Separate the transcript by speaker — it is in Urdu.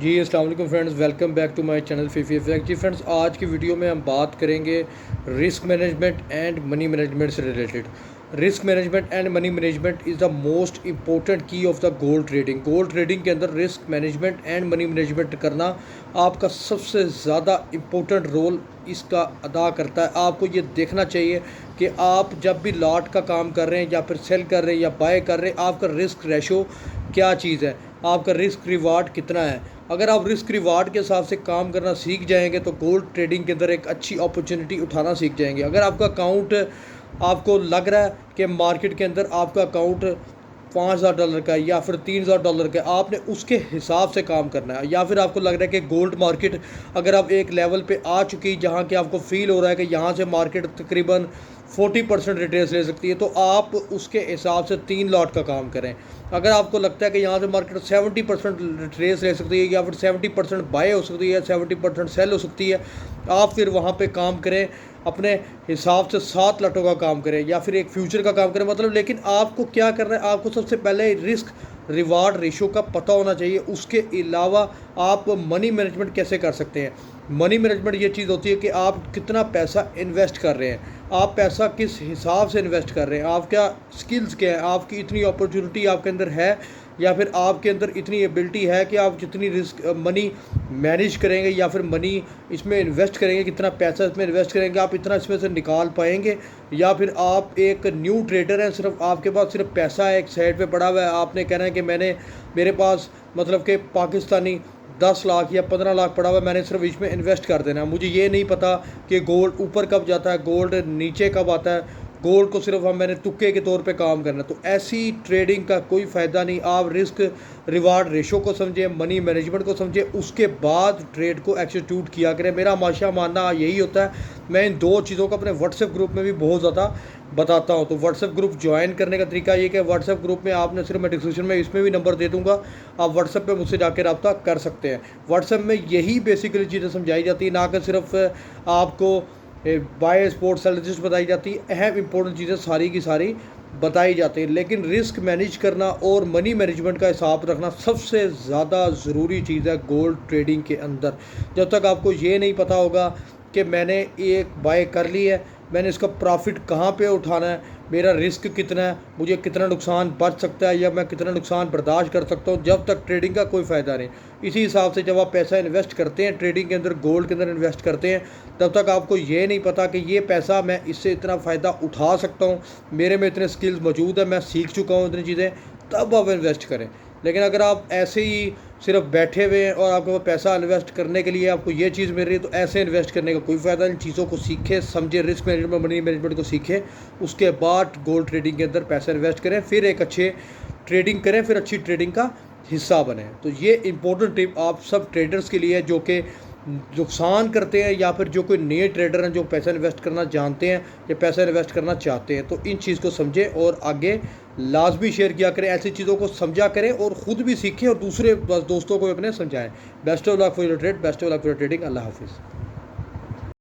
Speaker 1: جی السلام علیکم friends, welcome back to my channel Fifi effect. جی فرینڈز، آج کی ویڈیو میں ہم بات کریں گے risk management and money management سے related. Risk management and money management is the most important key of the gold trading. Gold trading کے اندر risk management and money management کرنا آپ کا سب سے زیادہ امپورٹنٹ رول اس کا ادا کرتا ہے۔ آپ کو یہ دیکھنا چاہیے کہ آپ جب بھی لاٹ کا کام کر رہے ہیں یا پھر سیل کر رہے ہیں یا بائی کر رہے ہیں، آپ کا رسک ریشو کیا چیز ہے، آپ کا رسک ریوارڈ کتنا ہے۔ اگر آپ رسک ریوارڈ کے حساب سے کام کرنا سیکھ جائیں گے تو گولڈ ٹریڈنگ کے اندر ایک اچھی اپرچونٹی اٹھانا سیکھ جائیں گے۔ اگر آپ کا اکاؤنٹ آپ کو لگ رہا ہے کہ مارکیٹ کے اندر آپ کا اکاؤنٹ $5,000 کا ہے یا پھر $3,000 کا ہے، آپ نے اس کے حساب سے کام کرنا ہے۔ یا پھر آپ کو لگ رہا ہے کہ گولڈ مارکیٹ اگر آپ ایک لیول پہ آ چکی جہاں کہ آپ کو فیل ہو رہا ہے کہ یہاں سے مارکیٹ تقریباً 40% ریٹریس لے سکتی ہے، تو آپ اس کے حساب سے 3 لاٹ کا کام کریں۔ اگر آپ کو لگتا ہے کہ یہاں سے مارکیٹ 70% ریٹریس لے سکتی ہے یا پھر 70% بائی ہو سکتی ہے، 70% سیل ہو سکتی ہے، آپ پھر وہاں پہ کام کریں، اپنے حساب سے 7 لاٹوں کا کام کریں یا پھر ایک فیوچر کا کام کریں۔ مطلب لیکن آپ کو کیا کرنا ہے، آپ کو سب سے پہلے رسک ریوارڈ ریشو کا پتہ ہونا چاہیے۔ اس کے علاوہ آپ منی مینجمنٹ کیسے کر سکتے ہیں۔ منی مینجمنٹ یہ چیز ہوتی ہے کہ آپ کتنا پیسہ انویسٹ کر رہے ہیں، آپ پیسہ کس حساب سے انویسٹ کر رہے ہیں، آپ کیا سکلز کیا ہیں، آپ کی اتنی اپرچونٹی آپ کے اندر ہے یا پھر آپ کے اندر اتنی ایبلٹی ہے کہ آپ جتنی رسک منی مینیج کریں گے یا پھر منی اس میں انویسٹ کریں گے، کتنا پیسہ اس میں انویسٹ کریں گے، آپ اتنا اس میں سے نکال پائیں گے۔ یا پھر آپ ایک نیو ٹریڈر ہیں، صرف آپ کے پاس صرف پیسہ ہے ایک سائڈ پہ پڑا ہوا ہے، آپ نے کہنا ہے کہ میرے پاس مطلب کہ پاکستانی 10 لاکھ یا 15 لاکھ پڑا ہوا ہے، میں نے صرف اس میں انویسٹ کر دینا ہے، مجھے یہ نہیں پتا کہ گولڈ اوپر کب جاتا ہے، گولڈ نیچے کب آتا ہے، گولڈ کو صرف میں نے تکے کے طور پہ کام کرنا ہے۔ تو ایسی ٹریڈنگ کا کوئی فائدہ نہیں۔ آپ رسک ریوارڈ ریشو کو سمجھیں، منی مینجمنٹ کو سمجھیں، اس کے بعد ٹریڈ کو ایکسیکیوٹ کیا کریں۔ میرا ماشاء ماننا یہی ہوتا ہے۔ میں ان 2 چیزوں کو اپنے واٹس ایپ گروپ میں بھی بہت زیادہ بتاتا ہوں۔ تو واٹس ایپ گروپ جوائن کرنے کا طریقہ یہ کہ واٹس ایپ گروپ میں آپ نے صرف میں ڈسکرپشن میں اس میں بھی نمبر دے دوں گا، آپ واٹس ایپ پہ مجھ سے جا کے رابطہ کر سکتے ہیں۔ واٹس ایپ میں یہی بیسیکلی چیزیں سمجھائی جاتی ہیں، نہ کہ صرف آپ کو بائی اسپورٹ سیلرجسٹ بتائی جاتی ہے، اہم امپورٹنٹ چیزیں ساری کی ساری بتائی جاتی ہیں۔ لیکن رسک مینیج کرنا اور منی مینجمنٹ کا حساب رکھنا سب سے زیادہ ضروری چیز ہے گولڈ ٹریڈنگ کے اندر۔ جب تک آپ کو یہ نہیں پتہ ہوگا کہ میں نے ایک بائی کر لی ہے، میں نے اس کا پروفٹ کہاں پہ اٹھانا ہے، میرا رسک کتنا ہے، مجھے کتنا نقصان بچ سکتا ہے یا میں کتنا نقصان برداشت کر سکتا ہوں، جب تک ٹریڈنگ کا کوئی فائدہ نہیں۔ اسی حساب سے جب آپ پیسہ انویسٹ کرتے ہیں ٹریڈنگ کے اندر، گولڈ کے اندر انویسٹ کرتے ہیں، تب تک آپ کو یہ نہیں پتا کہ یہ پیسہ میں اس سے اتنا فائدہ اٹھا سکتا ہوں، میرے میں اتنے سکلز موجود ہیں، میں سیکھ چکا ہوں اتنی چیزیں، تب آپ انویسٹ کریں۔ لیکن اگر آپ ایسے ہی صرف بیٹھے ہوئے ہیں اور آپ کو پیسہ انویسٹ کرنے کے لیے آپ کو یہ چیز مل رہی ہے، تو ایسے انویسٹ کرنے کا کوئی فائدہ نہیں۔ چیزوں کو سیکھیں، سمجھیں، رسک مینجمنٹ منی مینجمنٹ کو سیکھیں، اس کے بعد گولڈ ٹریڈنگ کے اندر پیسہ انویسٹ کریں، پھر ایک اچھے ٹریڈنگ کریں، پھر اچھی ٹریڈنگ کا حصہ بنیں۔ تو یہ امپورٹنٹ ٹپ آپ سب ٹریڈرز کے لیے جو کہ نقصان کرتے ہیں یا پھر جو کوئی نئے ٹریڈر ہیں جو پیسہ انویسٹ کرنا جانتے ہیں یا پیسہ انویسٹ کرنا چاہتے ہیں، تو ان چیز کو سمجھیں اور آگے لازمی شیئر کیا کریں، ایسی چیزوں کو سمجھا کریں اور خود بھی سیکھیں اور دوسرے دوستوں کو اپنے سمجھائیں۔ Best of luck for your trade, best of luck for your trading. اللہ حافظ۔